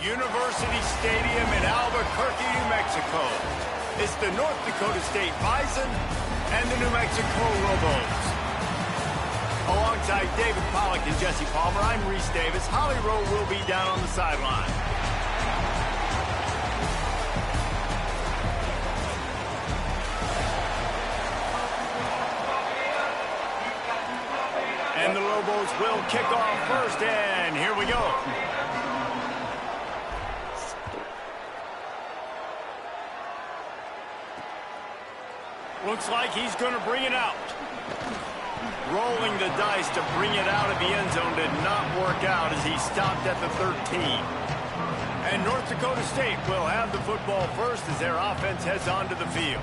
University Stadium in Albuquerque, New Mexico. It's the North Dakota State Bison and the New Mexico Lobos. Alongside David Pollack and Jesse Palmer, I'm Reese Davis. Holly Rowe will be down on the sideline. And the Lobos will kick off first, and here we go. Looks like he's going to bring it out. Rolling the dice to bring it out of the end zone did not work out as he stopped at the 13. And North Dakota State will have the football first as their offense heads onto the field.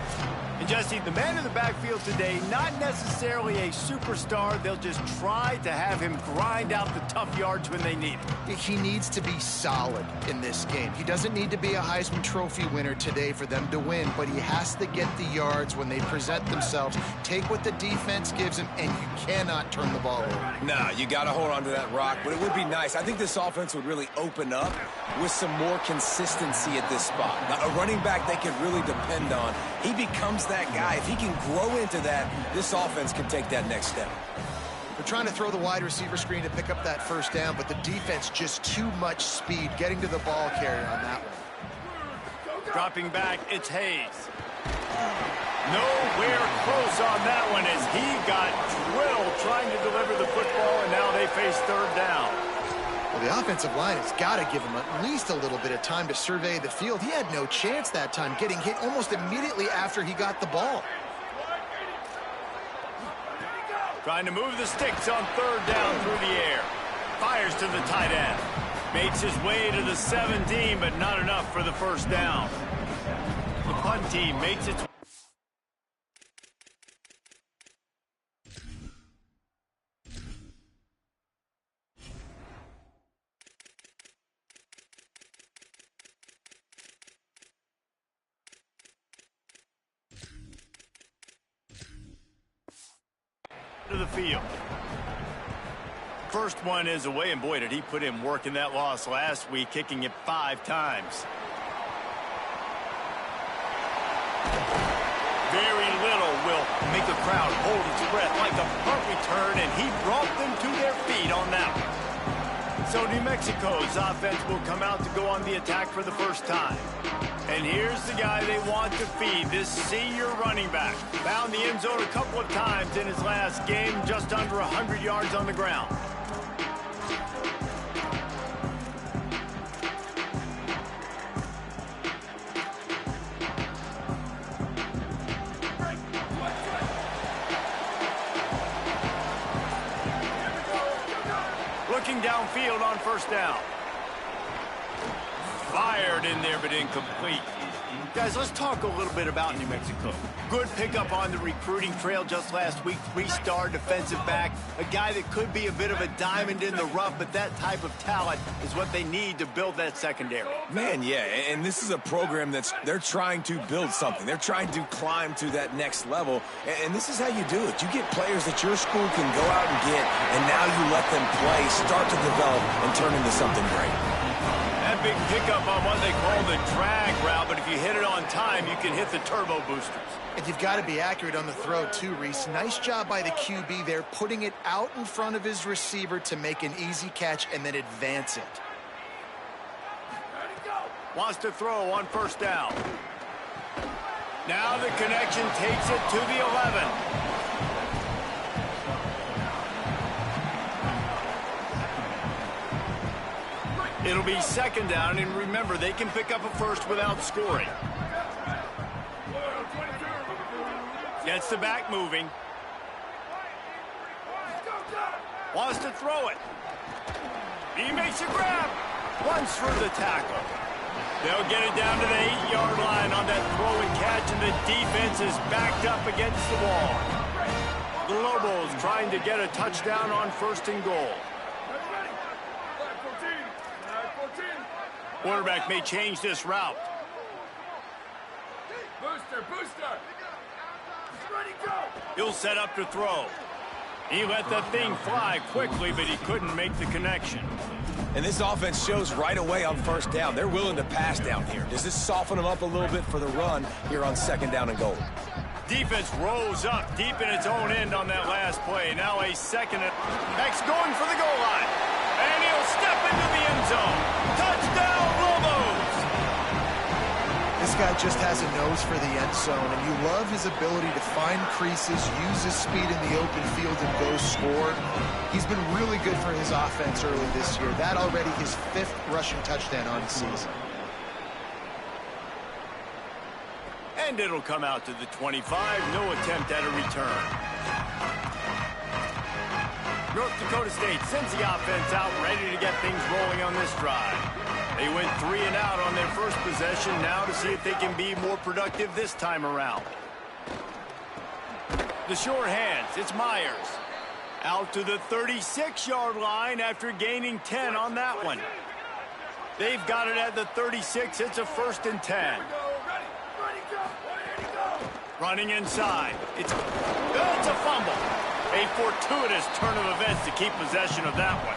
And Jesse, the man in the backfield today, not necessarily a superstar. They'll just try to have him grind out the tough yards when they need it. He needs to be solid in this game. He doesn't need to be a Heisman Trophy winner today for them to win, but he has to get the yards when they present themselves. Take what the defense gives him, and you cannot turn the ball over. Nah, you got to hold on to that rock, but it would be nice. I think this offense would really open up with some more consistency at this spot. Now, a running back they can really depend on. He becomes that guy. If he can grow into that, this offense can take that next step. They're trying to throw the wide receiver screen to pick up that first down, but the defense just too much speed getting to the ball carrier on that one. Dropping back, it's Hayes. Nowhere close on that one as he got drilled trying to deliver the football, and now they face third down. Well, the offensive line has got to give him at least a little bit of time to survey the field. He had no chance that time, getting hit almost immediately after he got the ball. Trying to move the sticks on third down through the air. Fires to the tight end. Makes his way to the 17, but not enough for the first down. The punt team makes its to the field. First one is away, and boy, did he put in work in that loss last week, kicking it 5 times. Very little will make a crowd hold its breath like a punt return, and he brought them to their feet on that one. So New Mexico's offense will come out to go on the attack for the first time. And here's the guy they want to feed, this senior running back. Found the end zone a couple of times in his last game, just under 100 yards on the ground. Looking downfield on first down. Fired in there, but incomplete. Guys, let's talk a little bit about New Mexico. Good pickup on the recruiting trail just last week. 3-star defensive back. A guy that could be a bit of a diamond in the rough, but that type of talent is what they need to build that secondary. Man, yeah, and this is a program they're trying to build something. They're trying to climb to that next level, and this is how you do it. You get players that your school can go out and get, and now you let them play, start to develop, and turn into something great. That big pickup on what they call the drag route, but if you hit it on time, you can hit the turbo boosters. And you've got to be accurate on the throw, too, Reese. Nice job by the QB there, putting it out in front of his receiver to make an easy catch and then advance it. Wants to throw on first down. Now the connection takes it to the 11. It'll be second down, and remember, they can pick up a first without scoring. Gets the back moving. Wants to throw it. He makes a grab. Runs through the tackle. They'll get it down to the 8-yard line on that throw and catch, and the defense is backed up against the wall. The Lobos trying to get a touchdown on first and goal. Quarterback may change this route. Booster. He'll set up to throw. He let that thing fly quickly, but he couldn't make the connection. And this offense shows right away on first down. They're willing to pass down here. Does this soften them up a little bit for the run here on second down and goal? Defense rose up deep in its own end on that last play. Now a second. X going for the goal line. And he'll step into the end zone. Touchdown, Lobos! This guy just has a nose for the end zone, and you love his ability to find creases, use his speed in the open field, and go score. He's been really good for his offense early this year. That already his 5th rushing touchdown on the season. And it'll come out to the 25. No attempt at a return. North Dakota State sends the offense out, ready to get things rolling on this drive. They went 3 and out on their first possession, now to see if they can be more productive this time around. The short hands, it's Myers. Out to the 36-yard line after gaining 10 on that one. They've got it at the 36. It's a 1st and 10. Running inside. It's a fumble. A fortuitous turn of events to keep possession of that one.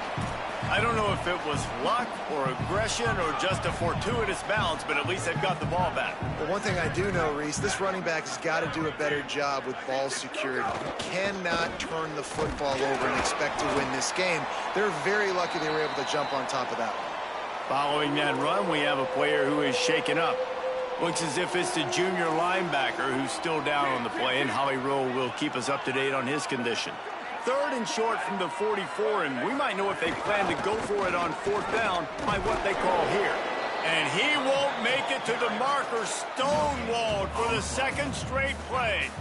I don't know if it was luck or aggression or just a fortuitous bounce, but at least they've got the ball back. Well, one thing I do know, Reese, this running back has got to do a better job with ball security. You cannot turn the football over and expect to win this game. They're very lucky they were able to jump on top of that one. Following that run, we have a player who is shaken up. Looks as if it's the junior linebacker who's still down on the play, and Holly Rowe will keep us up to date on his condition. 3rd and short from the 44, and we might know if they plan to go for it on 4th down by what they call here. And he won't make it to the marker, stonewalled for the 2nd straight play.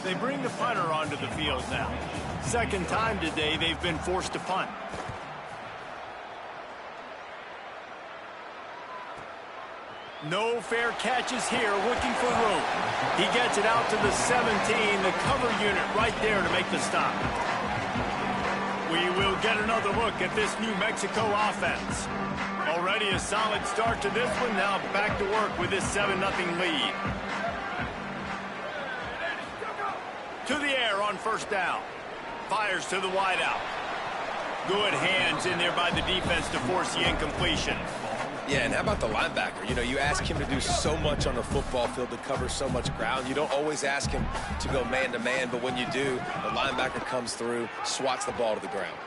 They bring the punter onto the field now. 2nd time today they've been forced to punt. No fair catches here, looking for room. He gets it out to the 17, the cover unit right there to make the stop. We will get another look at this New Mexico offense. Already a solid start to this one, now back to work with this 7-0 lead. To the air on 1st down. Fires to the wideout. Good hands in there by the defense to force the incompletion. Yeah, and how about the linebacker? You know, you ask him to do so much on the football field, to cover so much ground. You don't always ask him to go man-to-man, but when you do, the linebacker comes through, swats the ball to the ground.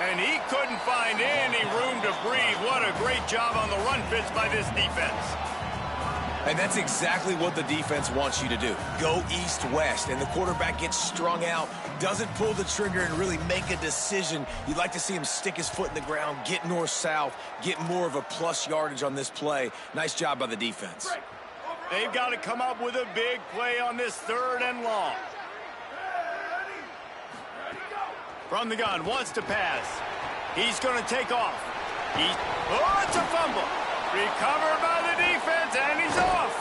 And he couldn't find any room to breathe. What a great job on the run fits by this defense. And that's exactly what the defense wants you to do. Go east-west, and the quarterback gets strung out, doesn't pull the trigger and really make a decision. You'd like to see him stick his foot in the ground, get north-south, get more of a plus yardage on this play. Nice job by the defense. They've got to come up with a big play on this 3rd and long. From the gun, wants to pass. He's going to take off. Oh, it's a fumble. Recovered by the defense, and he's off.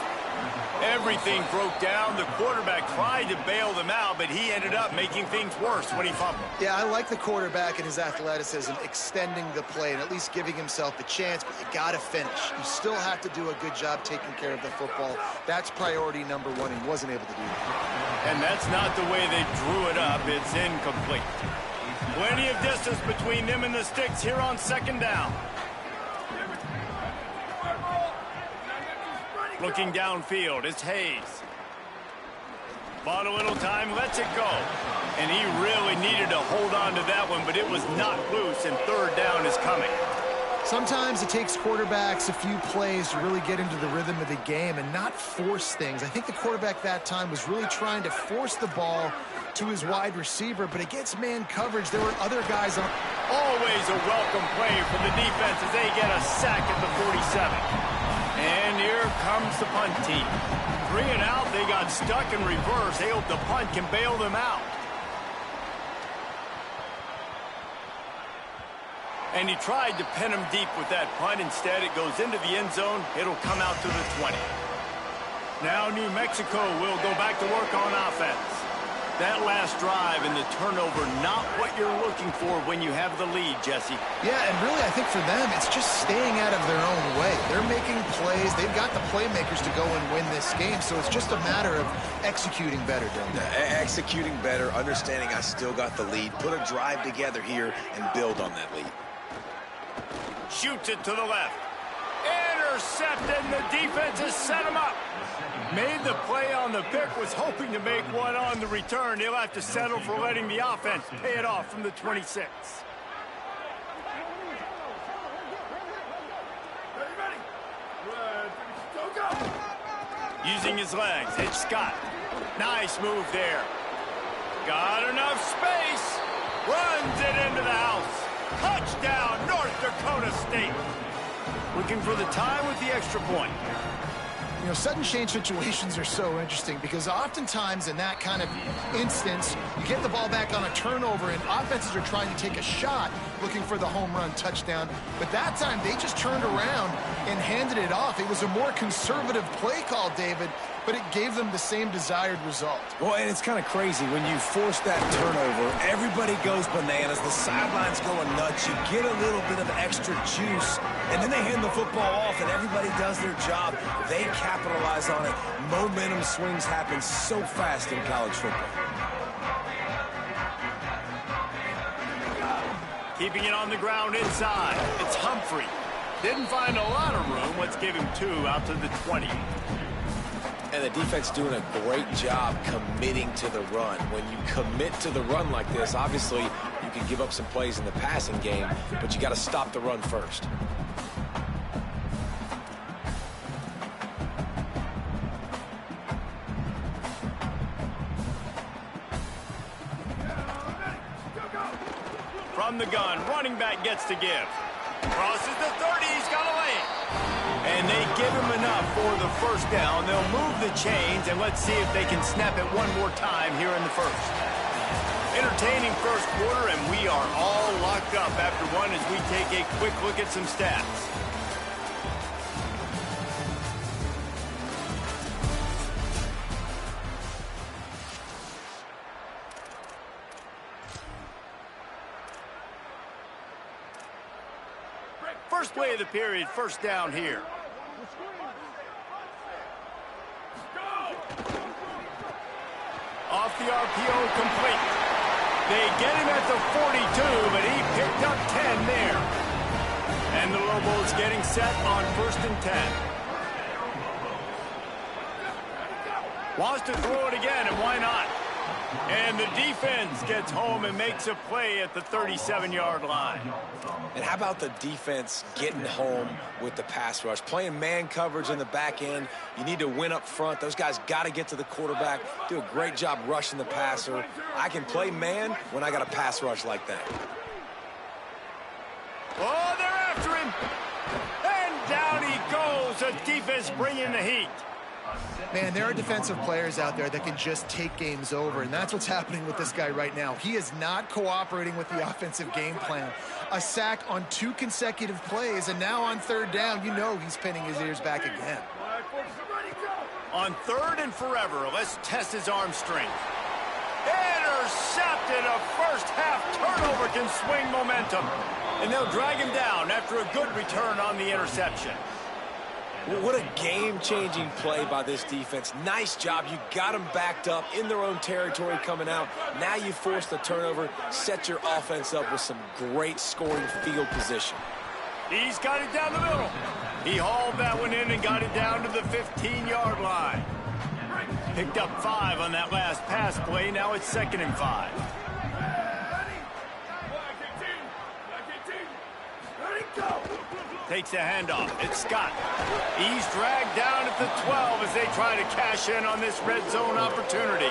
Everything broke down. The quarterback tried to bail them out, but he ended up making things worse when he fumbled. Yeah, I like the quarterback and his athleticism, extending the play and at least giving himself a chance, but you got to finish. You still have to do a good job taking care of the football. That's priority number 1, and he wasn't able to do that. And that's not the way they drew it up. It's incomplete. Plenty of distance between them and the sticks here on 2nd down. Looking downfield, it's Hayes. Bought a little time, lets it go. And he really needed to hold on to that one, but it was not loose, and 3rd down is coming. Sometimes it takes quarterbacks a few plays to really get into the rhythm of the game and not force things. I think the quarterback that time was really trying to force the ball to his wide receiver, but against man coverage, there were other guys on. Always a welcome play for the defense as they get a sack at the 47. And here comes the punt team. 3 and out, they got stuck in reverse. They hope the punt can bail them out. And he tried to pin him deep with that punt. Instead, it goes into the end zone. It'll come out to the 20. Now New Mexico will go back to work on offense. That last drive and the turnover, not what you're looking for when you have the lead, Jesse. Yeah, and really, I think for them, it's just staying out of their own way. They're making plays. They've got the playmakers to go and win this game, so it's just a matter of executing better, Dylan. Executing better, understanding I still got the lead. Put a drive together here and build on that lead. Shoots it to the left. Intercepted, and the defense has set him up. Made the play on the pick, was hoping to make one on the return. He'll have to settle for letting the offense pay it off from the 26. Using his legs, it's Scott. Nice move there. Got enough space. Runs it into the house. Touchdown, North Dakota State. Looking for the tie with the extra point. You know, sudden change situations are so interesting because oftentimes in that kind of instance, you get the ball back on a turnover and offenses are trying to take a shot looking for the home run touchdown. But that time, they just turned around and handed it off. It was a more conservative play call, David, but it gave them the same desired result. Well, and it's kind of crazy. When you force that turnover, everybody goes bananas. The sidelines going nuts. You get a little bit of extra juice, and then they hand the football off, and everybody does their job. They capitalize on it. Momentum swings happen so fast in college football. Keeping it on the ground inside. It's Humphrey. Didn't find a lot of room. Let's give him 2 out to the 20. And the defense doing a great job committing to the run. When you commit to the run like this, obviously you can give up some plays in the passing game, but you got to stop the run first. From the gun, running back gets to give. Crosses the 30, he's got a lane. And they give him enough for the first down. They'll move the chains, and let's see if they can snap it one more time here in the first. Entertaining first quarter, and we are all locked up after one as we take a quick look at some stats. First play of the period, first down here. Off the RPO, complete. They get him at the 42, but he picked up 10 there. And the Lobos getting set on 1st and 10. Wants to throw it again, and why not? And the defense gets home and makes a play at the 37-yard line. And how about the defense getting home with the pass rush? Playing man coverage in the back end. You need to win up front. Those guys got to get to the quarterback. Do a great job rushing the passer. I can play man when I got a pass rush like that. Oh, they're after him. And down he goes. The defense bringing the heat. Man, there are defensive players out there that can just take games over, and that's what's happening with this guy right now. He is not cooperating with the offensive game plan. A sack on 2 consecutive plays, and now on 3rd down, you know he's pinning his ears back again. On 3rd and forever, let's test his arm strength. Intercepted. A first-half turnover can swing momentum. And they'll drag him down after a good return on the interception. Well, what a game-changing play by this defense. Nice job. You got them backed up in their own territory coming out. Now you force the turnover, set your offense up with some great scoring field position. He's got it down the middle. He hauled that one in and got it down to the 15-yard line. Picked up 5 on that last pass play. Now it's 2nd and 5. Takes the handoff. It's Scott. He's dragged down at the 12 as they try to cash in on this red zone opportunity.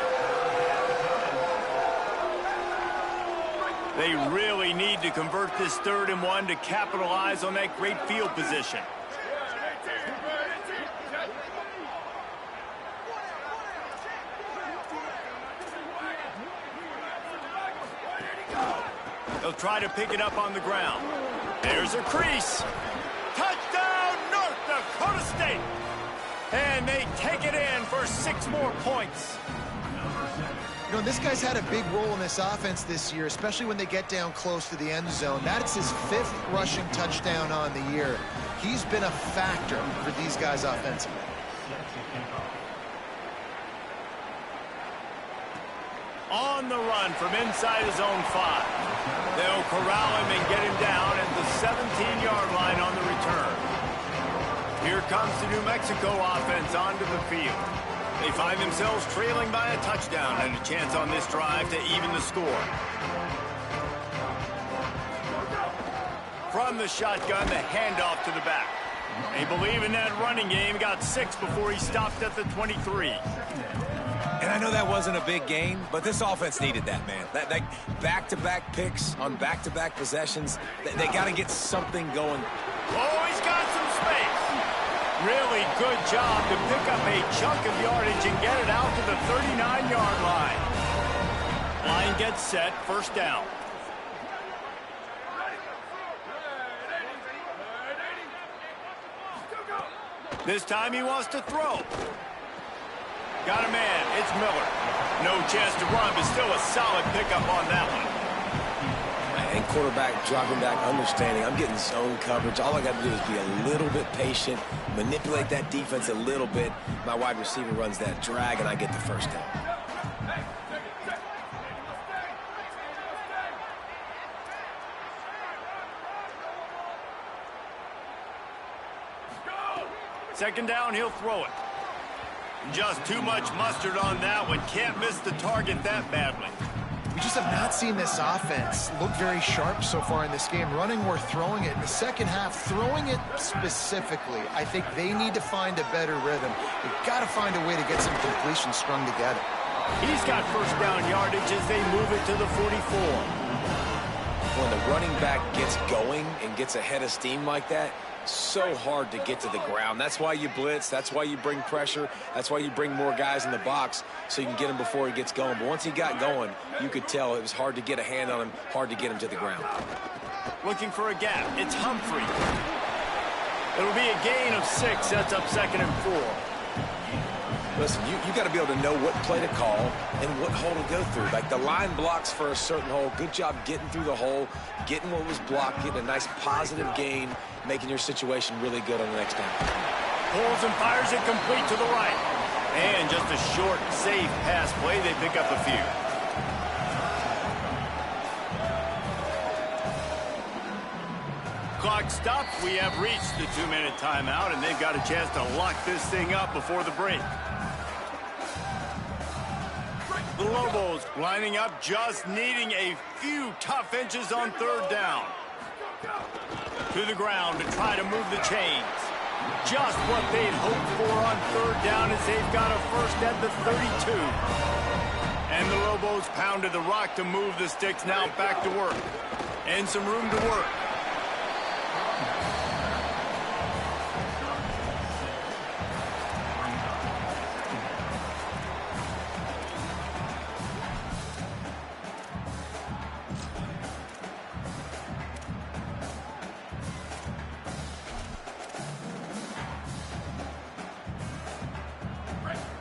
They really need to convert this 3rd and 1 to capitalize on that great field position. They'll try to pick it up on the ground. There's a crease. Touchdown, North Dakota State. And they take it in for 6 more points. You know, this guy's had a big role in this offense this year, especially when they get down close to the end zone. That's his 5th rushing touchdown on the year. He's been a factor for these guys offensively. On the run from inside his own 5. They'll corral him and get him down at the 17-yard line on the return. Here comes the New Mexico offense onto the field. They find themselves trailing by a touchdown and a chance on this drive to even the score. From the shotgun, the handoff to the back. They believe in that running game. Got 6 before he stopped at the 23. And I know that wasn't a big gain, but this offense needed that, man. That back-to-back picks on back-to-back possessions, they got to get something going. Oh, he's got some space. Really good job to pick up a chunk of yardage and get it out to the 39-yard line. Line gets set, first down. This time he wants to throw. Got a man, it's Miller. No chance to run, but still a solid pickup on that one. And quarterback dropping back, understanding I'm getting zone coverage. All I got to do is be a little bit patient, manipulate that defense a little bit. My wide receiver runs that drag, and I get the first down. Second down, he'll throw it. Just too much mustard on that one. Can't miss the target that badly. We just have not seen this offense look very sharp so far in this game, running or throwing it. In the second half, throwing it specifically, I think they need to find a better rhythm. They've got to find a way to get some completion strung together. He's got first down yardage as they move it to the 44. When the running back gets going and gets ahead of steam like that, so hard to get to the ground. That's why you blitz. That's why you bring pressure. That's why you bring more guys in the box so you can get him before he gets going. But once he got going, you could tell it was hard to get a hand on him, hard to get him to the ground. Looking for a gap. It's Humphrey. It'll be a gain of 6. Sets up 2nd and 4. Listen, you got to be able to know what play to call and what hole to go through. Like the line blocks for a certain hole. Good job getting through the hole, getting what was blocked, getting a nice positive gain, making your situation really good on the next down. Pulls and fires it complete to the right. And just a short, safe pass play. They pick up a few. Clock stopped. We have reached the 2-minute timeout, and they've got a chance to lock this thing up before the break. The Lobos lining up, just needing a few tough inches on 3rd down. To the ground to try to move the chains. Just what they'd hoped for on 3rd down as they've got a first at the 32. And the Lobos pounded the rock to move the sticks, now back to work. And some room to work.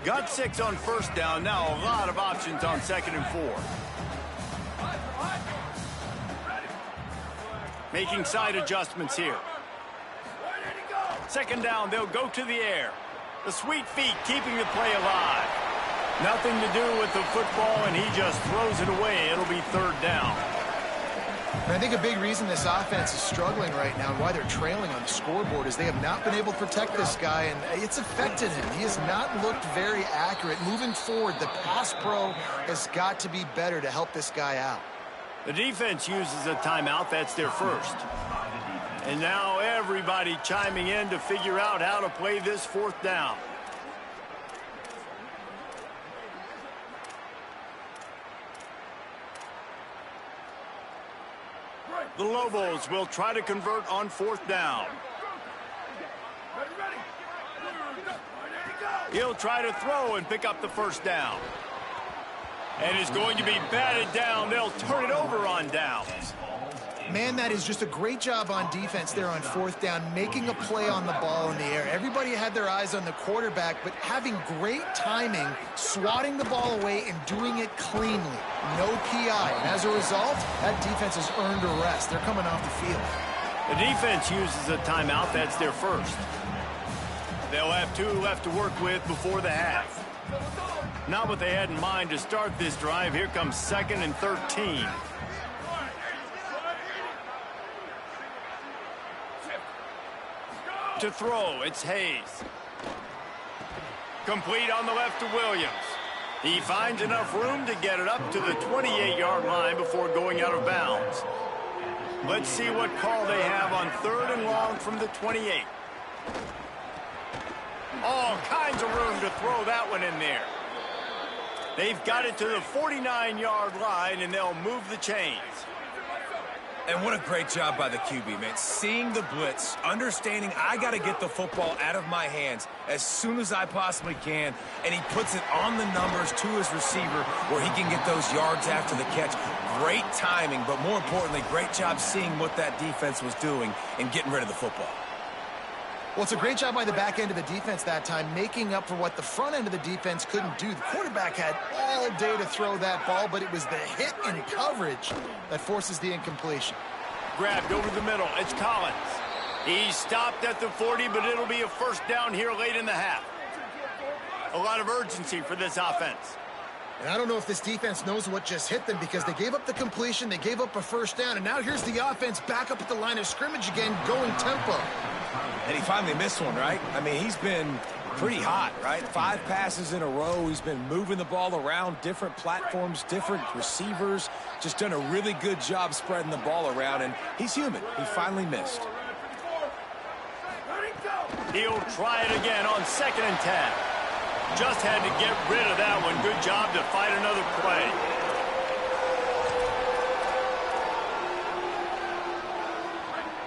Got 6 on first down. Now a lot of options on 2nd and 4. Making side adjustments here. 2nd down, they'll go to the air. The sweet feet keeping the play alive. Nothing to do with the football, and he just throws it away. It'll be 3rd down. And I think a big reason this offense is struggling right now and why they're trailing on the scoreboard is they have not been able to protect this guy, and it's affected him. He has not looked very accurate. Moving forward, the pass pro has got to be better to help this guy out. The defense uses a timeout. That's their first. And now everybody chiming in to figure out how to play this 4th down. The Lobos will try to convert on 4th down. He'll try to throw and pick up the first down. And it's going to be batted down. They'll turn it over on downs. Man, that is just a great job on defense there on fourth down, making a play on the ball in the air. Everybody had their eyes on the quarterback, but having great timing, swatting the ball away, and doing it cleanly. No PI. And as a result, that defense has earned a rest. They're coming off the field. The defense uses a timeout. That's their first. They'll have 2 left to work with before the half. Not what they had in mind to start this drive. Here comes 2nd and 13. To throw, it's Hayes. Complete on the left to Williams. He finds enough room to get it up to the 28-yard line before going out of bounds. Let's see what call they have on 3rd and long from the 28. All kinds of room to throw that one in there. They've got it to the 49-yard line, and they'll move the chains. And what a great job by the QB, man. Seeing the blitz, understanding I got to get the football out of my hands as soon as I possibly can, and he puts it on the numbers to his receiver where he can get those yards after the catch. Great timing, but more importantly, great job seeing what that defense was doing and getting rid of the football. Well, it's a great job by the back end of the defense that time, making up for what the front end of the defense couldn't do. The quarterback had all day to throw that ball, but it was the hit and coverage that forces the incompletion. Grabbed over the middle. It's Collins. He stopped at the 40, but it'll be a first down here late in the half. A lot of urgency for this offense. And I don't know if this defense knows what just hit them because they gave up the completion, they gave up a first down, and now here's the offense back up at the line of scrimmage again, going tempo. And he finally missed one, right? I mean, he's been pretty hot, right? 5 passes in a row. He's been moving the ball around, different platforms, different receivers. Just done a really good job spreading the ball around, and he's human. He finally missed. He'll try it again on 2nd and 10. Just had to get rid of that one. Good job to fight another play.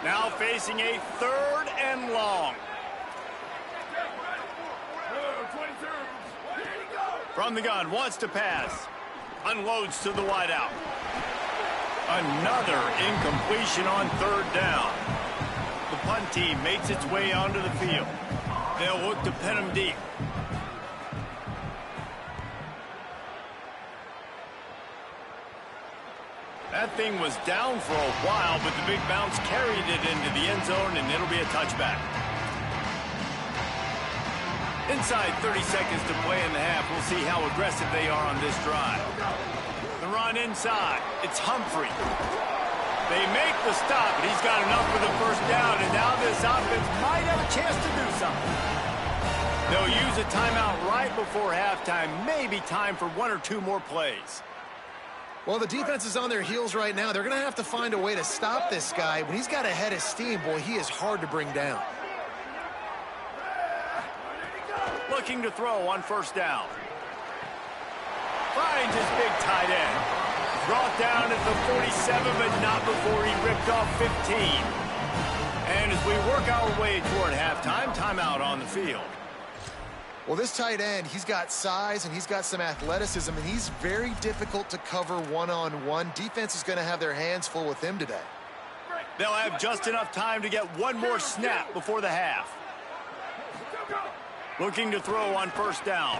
Now facing a 3rd and long. From the gun, wants to pass. Unloads to the wideout. Another incompletion on 3rd down. The punt team makes its way onto the field. They'll look to pin him deep. That thing was down for a while, but the big bounce carried it into the end zone, and it'll be a touchback. Inside 30 seconds to play in the half. We'll see how aggressive they are on this drive. The run inside. It's Humphrey. They make the stop, and he's got enough for the first down, and now this offense might have a chance to do something. They'll use a timeout right before halftime. Maybe time for 1 or 2 more plays. Well, the defense is on their heels right now. They're going to have to find a way to stop this guy. When he's got a head of steam, boy, he is hard to bring down. Looking to throw on 1st down. Finds his big tight end. Brought down at the 47, but not before he ripped off 15. And as we work our way toward halftime, timeout on the field. Well, this tight end, he's got size and he's got some athleticism, and he's very difficult to cover one-on-one. Defense is going to have their hands full with him today. They'll have just enough time to get one more snap before the half. Looking to throw on 1st down.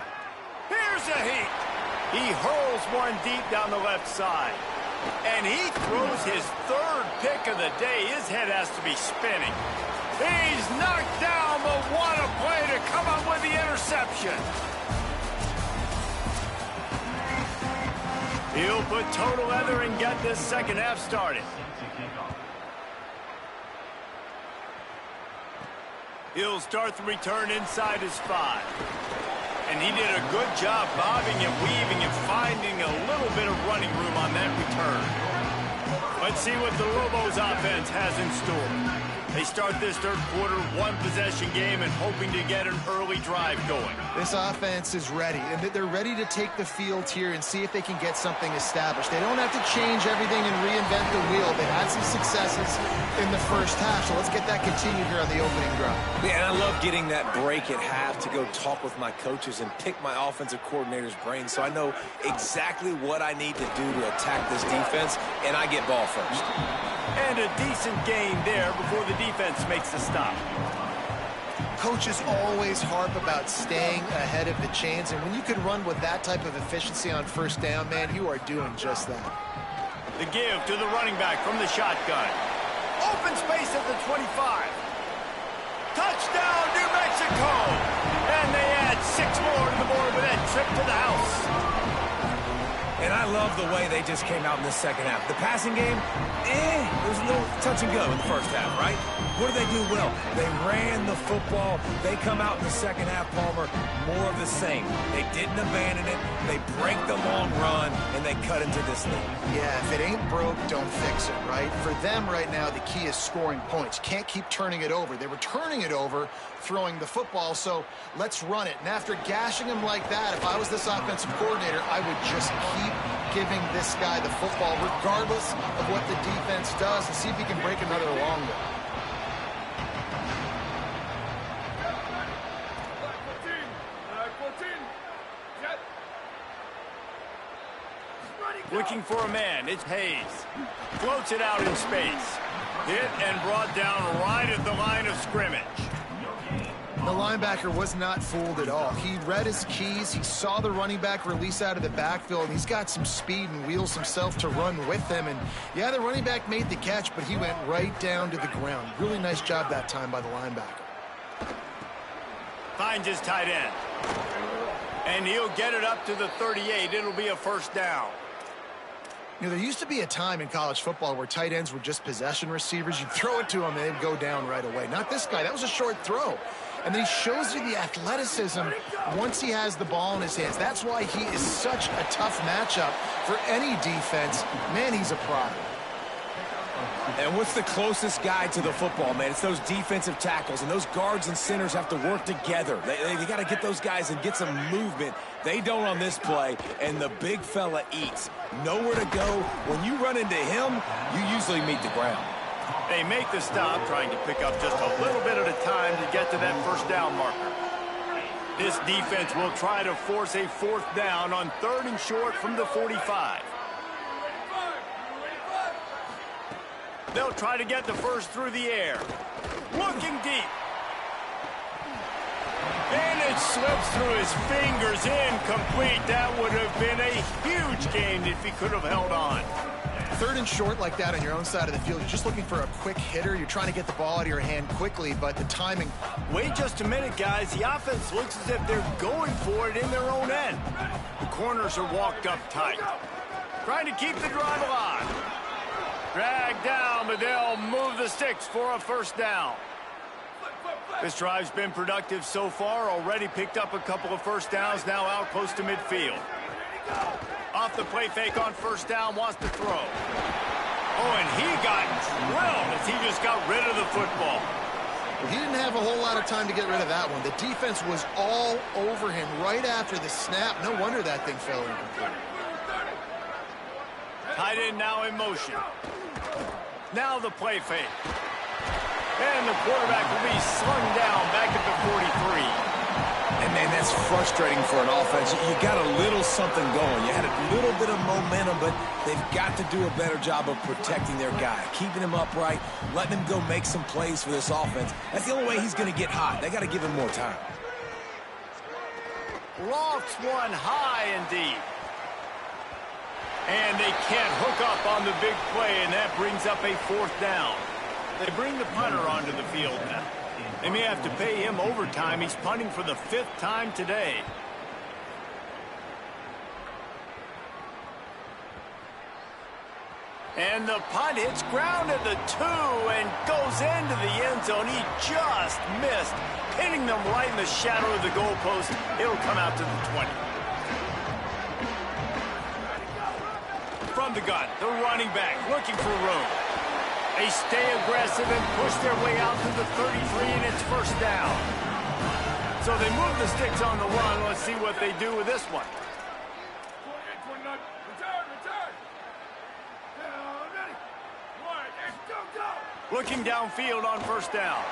Here's a heat. He hurls one deep down the left side. And he throws his 3rd pick of the day. His head has to be spinning. He's knocked down, but what a play to come up with the interception. He'll put total leather and get this 2nd half started. He'll start the return inside his 5. And he did a good job bobbing and weaving and finding a little bit of running room on that return. Let's see what the Lobos offense has in store. They start this 3rd quarter, 1-possession game, and hoping to get an early drive going. This offense is ready, and they're ready to take the field here and see if they can get something established. They don't have to change everything and reinvent the wheel. They've had some successes in the first half, so let's get that continued here on the opening drive. Yeah, and I love getting that break at half to go talk with my coaches and pick my offensive coordinator's brain so I know exactly what I need to do to attack this defense, and I get ball first. And a decent gain there before the defense makes the stop. Coaches always harp about staying ahead of the chains, and when you can run with that type of efficiency on first down, man, you are doing just that. The give to the running back from the shotgun. Open space at the 25. Touchdown, New Mexico! And they add 6 more to the board with that trip to the house. And I love the way they just came out in the second half. The passing game, there was a little touch and go in the first half, right? What did they do well? They ran the football. They come out in the second half, Palmer, more of the same. They didn't abandon it. They break the long run, and they cut into this thing. Yeah, if it ain't broke, don't fix it, right? For them right now, the key is scoring points. Can't keep turning it over. They were turning it over, throwing the football, so let's run it. And after gashing him like that, if I was this offensive coordinator, I would just keep giving this guy the football regardless of what the defense does and see if he can break another long one. Looking for a man, it's Hayes. Floats it out in space. Hit and brought down right at the line of scrimmage. The linebacker was not fooled at all. He read his keys. He saw the running back release out of the backfield, and he's got some speed and wheels himself to run with him. And, yeah, the running back made the catch, but he went right down to the ground. Really nice job that time by the linebacker. Finds his tight end. And he'll get it up to the 38. It'll be a first down. You know, there used to be a time in college football where tight ends were just possession receivers. You'd throw it to them, and they'd go down right away. Not this guy. That was a short throw. And then he shows you the athleticism once he has the ball in his hands. That's why he is such a tough matchup for any defense. Man, he's a product. And what's the closest guy to the football, man? It's those defensive tackles, and those guards and centers have to work together. They got to get those guys and get some movement. They don't on this play, and the big fella eats. Nowhere to go. When you run into him, you usually meet the ground. They make the stop, trying to pick up just a little bit at a time to get to that first down marker. This defense will try to force a fourth down on 3rd and short from the 45. They'll try to get the first through the air. Looking deep. And it slips through his fingers, incomplete. That would have been a huge gain if he could have held on. 3rd and short like that on your own side of the field, you're just looking for a quick hitter. You're trying to get the ball out of your hand quickly, but the timing... Wait just a minute, guys. The offense looks as if they're going for it in their own end. The corners are walked up tight. Trying to keep the drive alive. Dragged down, but they'll move the sticks for a first down. This drive's been productive so far. Already picked up a couple of first downs, now out close to midfield. Off the play fake on first down, wants to throw. Oh, and he got drilled as he just got rid of the football. Well, he didn't have a whole lot of time to get rid of that one. The defense was all over him right after the snap. No wonder that thing fell incomplete. Tight end now in motion. Now the play fake. And the quarterback will be slung down back at the 43. And, man, that's frustrating for an offense. You got a little something going. You had a little bit of momentum, but they've got to do a better job of protecting their guy, keeping him upright, letting him go make some plays for this offense. That's the only way he's going to get hot. They got to give him more time. Lofts one high and deep. And they can't hook up on the big play, and that brings up a fourth down. They bring the punter onto the field now. They may have to pay him overtime. He's punting for the 5th time today. And the punt hits ground at the 2 and goes into the end zone. He just missed, hitting them right in the shadow of the goalpost. It'll come out to the 20. From the gun, the running back looking for room. They stay aggressive and push their way out to the 33, and it's first down. So they move the sticks on the run. Let's see what they do with this one. Looking downfield on first down.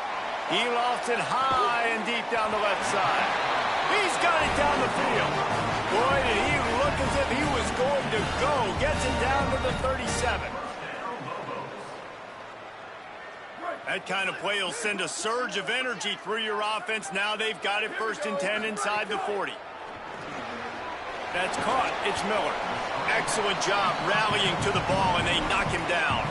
He lofts it high and deep down the left side. He's got it down the field. Boy, did he look as if he was going to go. Gets it down to the 37. That kind of play will send a surge of energy through your offense. Now they've got it 1st and 10 inside the 40. That's caught. It's Miller. Excellent job rallying to the ball, and they knock him down.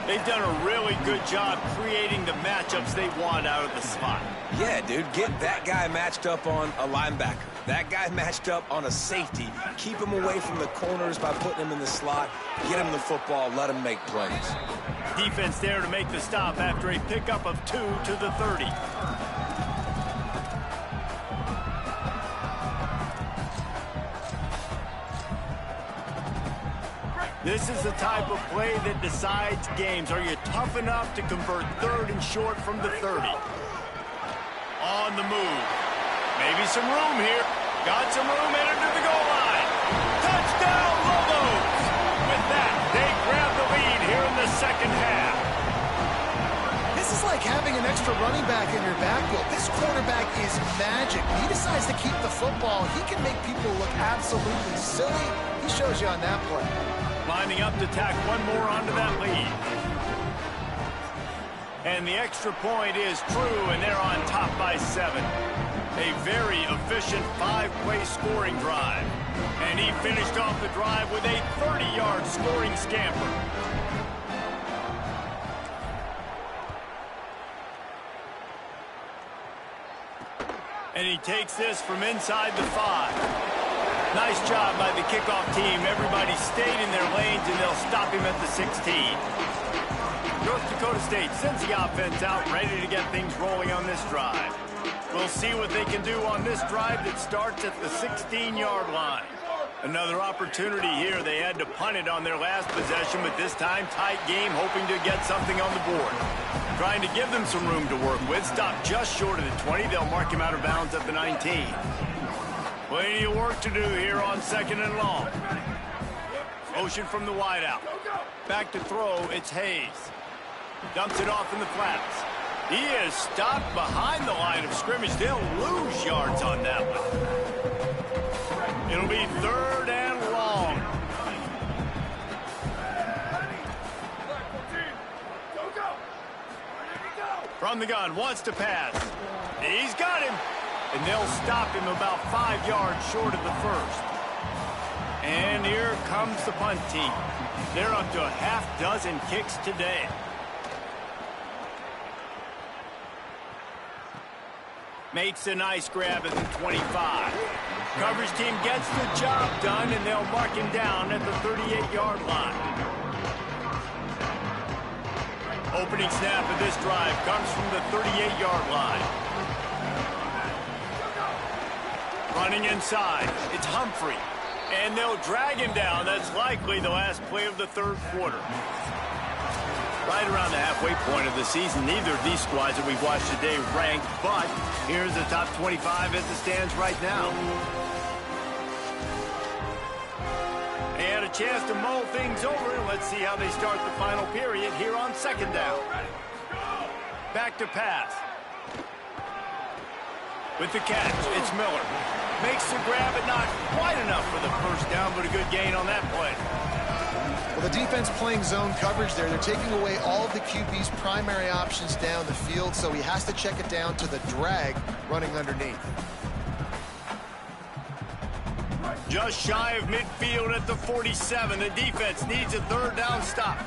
They've done a really good job creating the matchups they want out of the slot. Yeah, dude, get that guy matched up on a linebacker. That guy matched up on a safety. Keep him away from the corners by putting him in the slot. Get him the football. Let him make plays. Defense there to make the stop after a pickup of 2 to the 30. This is the type of play that decides games. Are you tough enough to convert 3rd and short from the 30? On the move. Maybe some room here. Got some room, entered to the goal line. Touchdown, Lobos! With that, they grab the lead here in the 2nd half. This is like having an extra running back in your backfield. This quarterback is magic. He decides to keep the football. He can make people look absolutely silly. He shows you on that play. Lining up to tack one more onto that lead. And the extra point is true, and they're on top by 7. A very efficient 5-play scoring drive. And he finished off the drive with a 30-yard scoring scamper. And he takes this from inside the 5. Nice job by the kickoff team. Everybody stayed in their lanes, and they'll stop him at the 16. North Dakota State sends the offense out, ready to get things rolling on this drive. We'll see what they can do on this drive that starts at the 16-yard line. Another opportunity here. They had to punt it on their last possession, but this time tight game, hoping to get something on the board. Trying to give them some room to work with. Stop just short of the 20. They'll mark him out of bounds at the 19. Plenty of work to do here on 2nd and long. Motion from the wideout. Back to throw, it's Hayes. Dumps it off in the flats. He is stopped behind the line of scrimmage. They'll lose yards on that one. It'll be 3rd and long. From the gun, wants to pass. He's got him. And they'll stop him about 5 yards short of the 1st. And here comes the punt team. They're up to a half-dozen kicks today. Makes a nice grab at the 25. Coverage team gets the job done, and they'll mark him down at the 38-yard line. Opening snap of this drive comes from the 38-yard line. Running inside, it's Humphrey. And they'll drag him down. That's likely the last play of the 3rd quarter. Right around the halfway point of the season, neither of these squads that we've watched today ranked, but here's the top 25 as it stands right now. They had a chance to mull things over. Let's see how they start the final period here on 2nd down. Back to pass. With the catch, it's Miller. Makes the grab, but not quite enough for the 1st down, but a good gain on that play. Well, the defense playing zone coverage there. They're taking away all of the QB's primary options down the field, so he has to check it down to the drag running underneath. Just shy of midfield at the 47. The defense needs a 3rd down stop.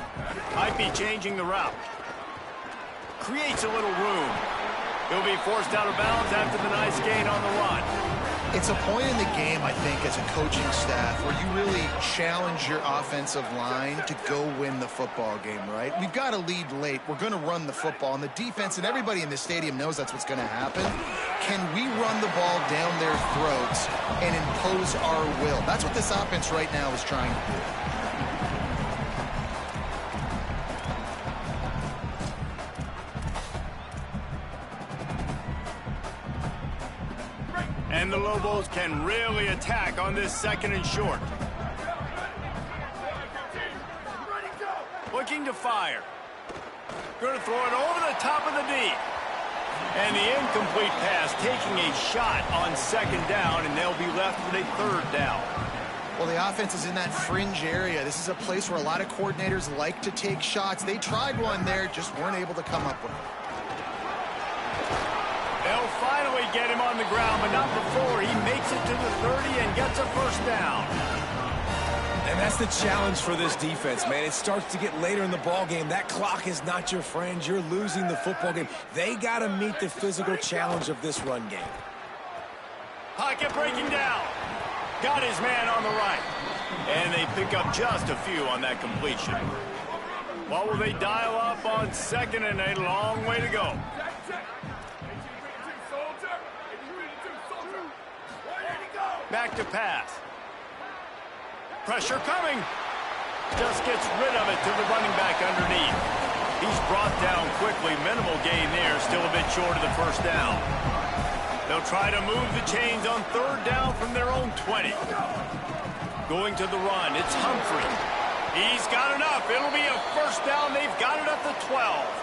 Might be changing the route. Creates a little room. He'll be forced out of bounds after the nice gain on the run. It's a point in the game, I think, as a coaching staff where you really challenge your offensive line to go win the football game, right? We've got to lead late. We're going to run the football, and the defense and everybody in the stadium knows that's what's going to happen. Can we run the ball down their throats and impose our will? That's what this offense right now is trying to do. And the Lobos can really attack on this 2nd and short. Looking to fire. Going to throw it over the top of the D. And the incomplete pass taking a shot on 2nd down, and they'll be left with a 3rd down. Well, the offense is in that fringe area. This is a place where a lot of coordinators like to take shots. They tried one there, just weren't able to come up with it. They'll finally get him on the ground, but not before he makes it to the 30 and gets a first down. And that's the challenge for this defense, man. It starts to get later in the ball game. That clock is not your friend. You're losing the football game. They got to meet the physical challenge of this run game. Pocket breaking down. Got his man on the right. And they pick up just a few on that completion. What will they dial up on second and a long way to go? Back to pass. Pressure coming. Just gets rid of it to the running back underneath. He's brought down quickly. Minimal gain there. Still a bit short of the first down. They'll try to move the chains on third down from their own 20. Going to the run. It's Humphrey. He's got enough. It'll be a first down. They've got it up to 12.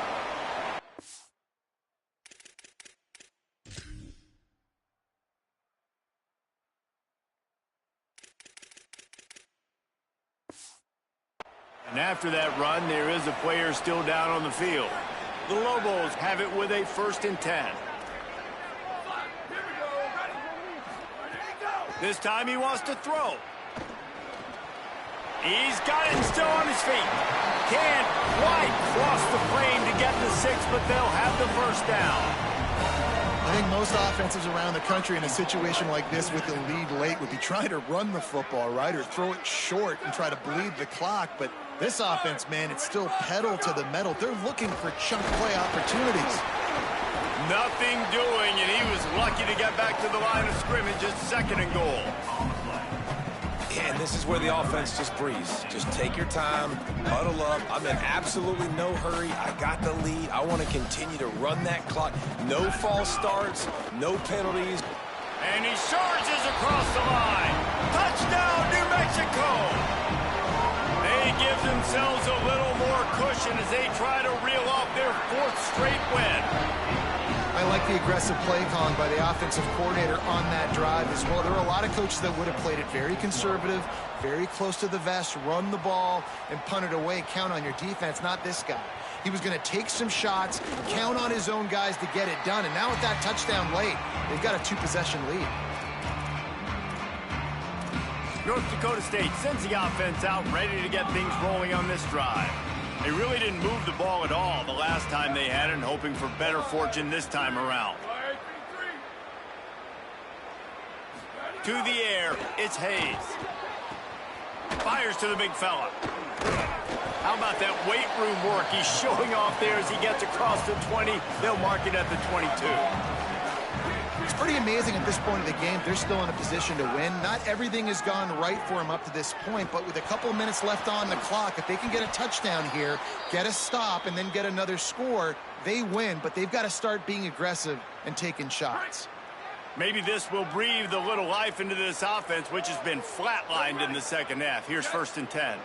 And after that run, there is a player still down on the field. The Lobos have it with a 1st and 10. This time he wants to throw. He's got it still on his feet. Can't quite cross the frame to get the 6, but they'll have the first down. I think most offenses around the country in a situation like this with the lead late would be trying to run the football, right, or throw it short and try to bleed the clock. But this offense, man, it's still pedal to the metal. They're looking for chunk play opportunities. Nothing doing, and he was lucky to get back to the line of scrimmage at 2nd and goal. Yeah, and this is where the offense just breathes. Just take your time, huddle up. I'm in absolutely no hurry. I got the lead. I want to continue to run that clock. No false starts, no penalties. And he surges across the line. Touchdown, New Mexico! They give themselves a little more cushion as they try to reel off their 4th straight win. I like the aggressive play calling by the offensive coordinator on that drive as well. There are a lot of coaches that would have played it very conservative, very close to the vest, run the ball, and punt it away. Count on your defense, not this guy. He was going to take some shots, count on his own guys to get it done. And now with that touchdown late, they've got a 2-possession lead. North Dakota State sends the offense out ready to get things rolling on this drive. They really didn't move the ball at all the last time they had it, and hoping for better fortune this time around. To the air, it's Hayes. Fires to the big fella. How about that weight room work he's showing off there as he gets across the 20? They'll mark it at the 22. It's pretty amazing at this point of the game. They're still in a position to win. Not everything has gone right for them up to this point, but with a couple minutes left on the clock, if they can get a touchdown here, get a stop, and then get another score, they win. But they've got to start being aggressive and taking shots. Maybe this will breathe a little life into this offense, which has been flatlined in the second half. Here's 1st and 10.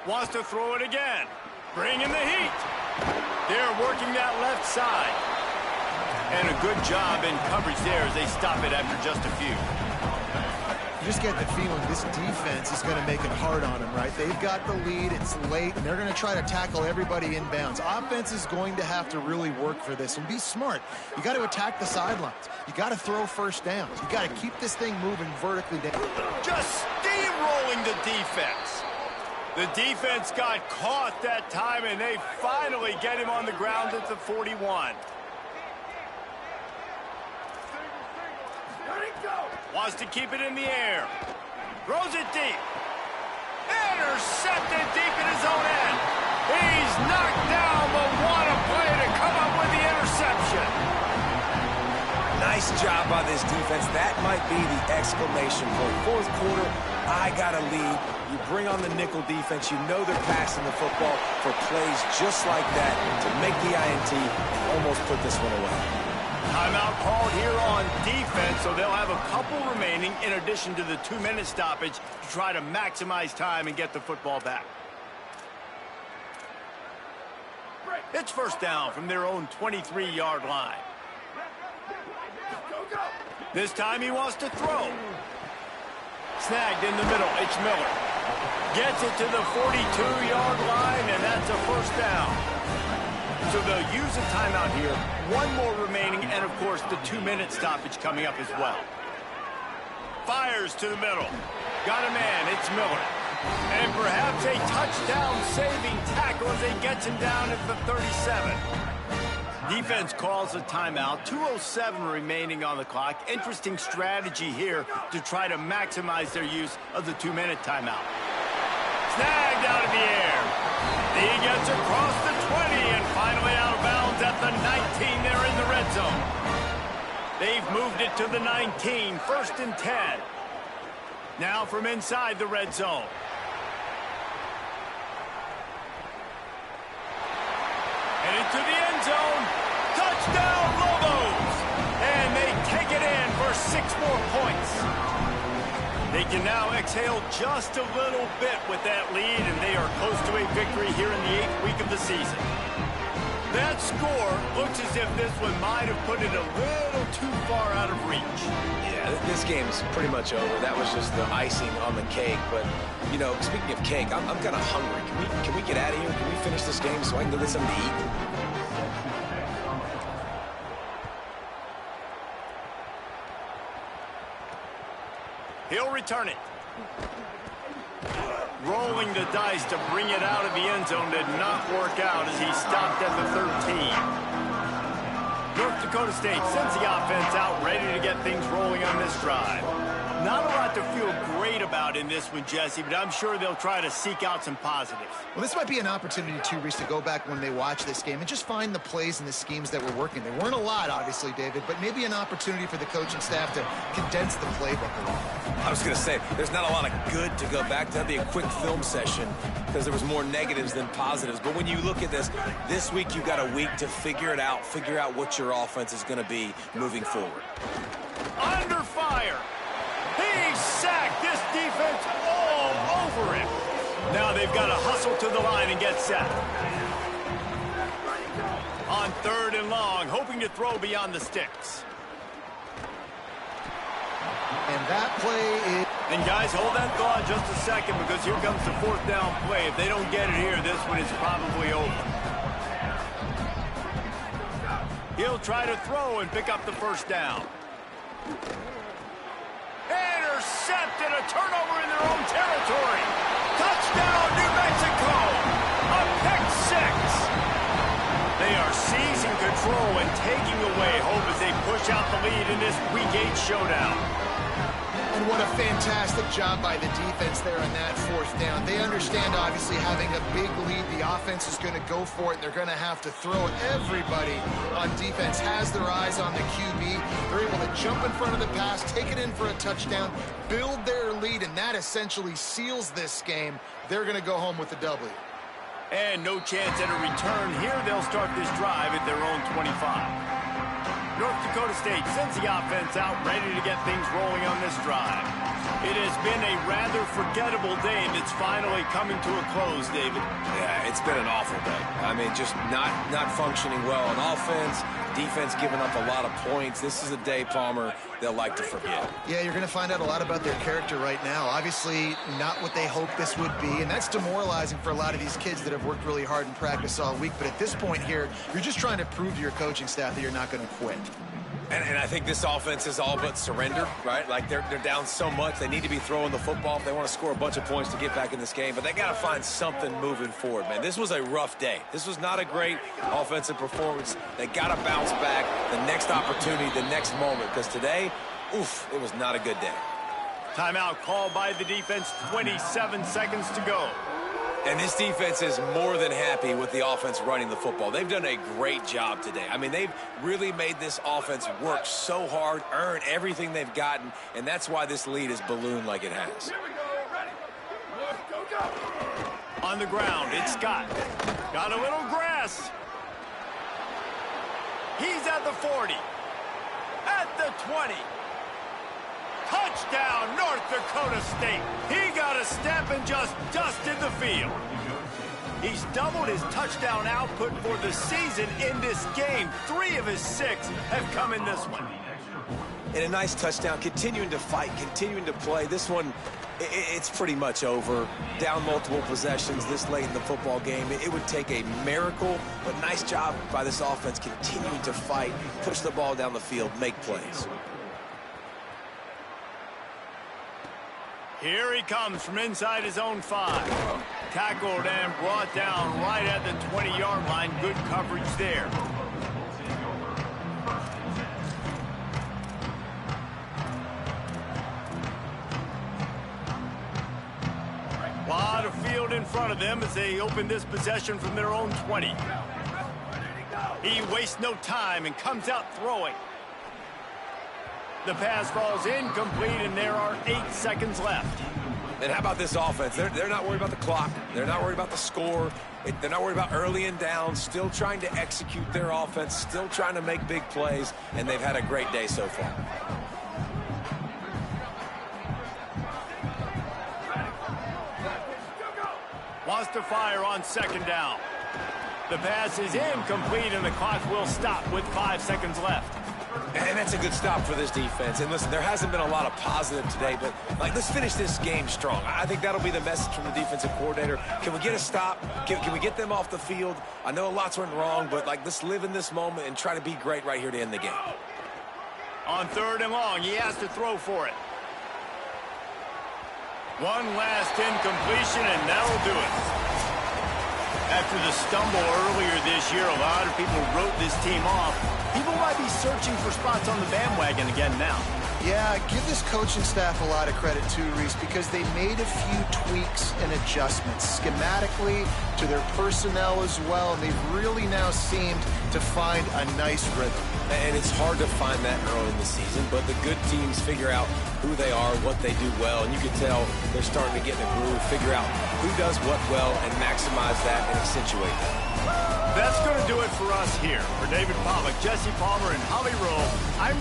Wants to throw it again. Bring in the heat. They're working that left side. And a good job in coverage there as they stop it after just a few. You just get the feeling this defense is going to make it hard on them, right? They've got the lead, it's late, and they're going to try to tackle everybody inbounds. Offense is going to have to really work for this and be smart. You got to attack the sidelines. You got to throw first downs. You got to keep this thing moving vertically down. Just steamrolling the defense. The defense got caught that time, and they finally get him on the ground at the 41. Wants to keep it in the air. Throws it deep. Intercepted deep in his own end. He's knocked down, but what a play to come up with the interception. Nice job by this defense. That might be the exclamation point. 4th quarter, I got a lead. You bring on the nickel defense. You know they're passing the football for plays just like that to make the INT and almost put this one away. Timeout called here on defense, so they'll have a couple remaining in addition to the 2-minute stoppage to try to maximize time and get the football back. It's 1st down from their own 23-yard line. This time he wants to throw. Snagged in the middle. It's Miller. Gets it to the 42-yard line, and that's a first down. So they'll use a timeout here. One more remaining, and, of course, the 2-minute stoppage coming up as well. Fires to the middle. Got a man. It's Miller. And perhaps a touchdown-saving tackle as he gets him down at the 37. Defense calls a timeout. 2:07 remaining on the clock. Interesting strategy here to try to maximize their use of the 2-minute timeout. Snagged out of the air. He gets across the 20 and finally out of bounds at the 19. They're in the red zone. They've moved it to the 19. 1st and 10. Now from inside the red zone. And into the end zone. Touchdown, Lobos! And they take it in for 6 more points. They can now exhale just a little bit with that lead, and they are close to a victory here in the 8th week of the season. That score looks as if this one might have put it a little too far out of reach. Yeah, this game's pretty much over. That was just the icing on the cake. But, you know, speaking of cake, I'm kind of hungry. Can we get out of here? Can we finish this game so I can go get something to eat? He'll return it. Rolling the dice to bring it out of the end zone did not work out as he stopped at the 13. North Dakota State sends the offense out, ready to get things rolling on this drive. Not a lot to feel great about in this one, Jesse, but I'm sure they'll try to seek out some positives. Well, this might be an opportunity, too, Reese, to go back when they watch this game and just find the plays and the schemes that were working. There weren't a lot, obviously, David, but maybe an opportunity for the coaching staff to condense the playbook a little. I was going to say, there's not a lot of good to go back to. That'd be a quick film session because there was more negatives than positives. But when you look at this week you got a week to figure it out, figure out what your offense is going to be moving forward. Under fire. He sacked this defense all over him. Now they've got to hustle to the line and get set. On 3rd and long, hoping to throw beyond the sticks. And that play is... And guys, hold that thought just a second because here comes the 4th down play. If they don't get it here, this one is probably over. He'll try to throw and pick up the 1st down. Intercepted, a turnover in their own territory. Touchdown, New Mexico. A pick 6. They are seizing control and taking away hope as they push out the lead in this Week 8 showdown. And what a fantastic job by the defense there on that 4th down. They understand, obviously, having a big lead. The offense is going to go for it. They're going to have to throw. Everybody on defense has their eyes on the QB. They're able to jump in front of the pass, take it in for a touchdown, build their lead, and that essentially seals this game. They're going to go home with the W. And no chance at a return here. They'll start this drive at their own 25. North Dakota State sends the offense out, ready to get things rolling on this drive. It has been a rather forgettable day that's finally coming to a close, David. Yeah, it's been an awful day. I mean, just not functioning well on offense, defense giving up a lot of points. This is a day, Palmer, they'll like to forget. Yeah, you're going to find out a lot about their character right now. Obviously, not what they hoped this would be, and that's demoralizing for a lot of these kids that have worked really hard in practice all week. But at this point here, you're just trying to prove to your coaching staff that you're not going to quit. And I think this offense is all but surrender, right? Like, they're down so much. They need to be throwing the football if they want to score a bunch of points to get back in this game. But they got to find something moving forward, man. This was a rough day. This was not a great offensive performance. They got to bounce back the next opportunity, the next moment. Because today, oof, it was not a good day. Timeout called by the defense. 27 seconds to go. And this defense is more than happy with the offense running the football. They've done a great job today. I mean, they've really made this offense work so hard, earn everything they've gotten, and that's why this lead is ballooned like it has. On the ground, it's Scott. Got a little grass. He's at the 40. At the 20. Touchdown, North Dakota State. He got a step and just dusted the field. He's doubled his touchdown output for the season in this game. 3 of his 6 have come in this one. And a nice touchdown, continuing to fight, continuing to play. This one, it's pretty much over. Down multiple possessions this late in the football game. It would take a miracle, but nice job by this offense continuing to fight, push the ball down the field, make plays. Here he comes from inside his own 5. Tackled and brought down right at the 20-yard line. Good coverage there. A lot of field in front of them as they open this possession from their own 20. He wastes no time and comes out throwing. The pass falls incomplete, and there are 8 seconds left. And how about this offense? They're not worried about the clock. They're not worried about the score. They're not worried about early and down. Still trying to execute their offense. Still trying to make big plays. And they've had a great day so far. Wants to fire on 2nd down. The pass is incomplete, and the clock will stop with 5 seconds left. And that's a good stop for this defense. And listen, there hasn't been a lot of positive today, but let's finish this game strong. I think that'll be the message from the defensive coordinator. Can we get a stop? Can we get them off the field? I know lots went wrong, but let's live in this moment and try to be great right here to end the game. On 3rd and long, he has to throw for it. One last incompletion, and that'll do it. After the stumble earlier this year, a lot of people wrote this team off. People might be searching for spots on the bandwagon again now. Yeah, give this coaching staff a lot of credit too, Reese, because they made a few tweaks and adjustments schematically to their personnel as well, and they've really now seemed to find a nice rhythm. And it's hard to find that early in the season, but the good teams figure out who they are, what they do well, and you can tell they're starting to get in a groove, figure out who does what well, and maximize that and accentuate that. That's going to do it for us here. For David Pollack, Jesse Palmer, and Holly Rowe, I'm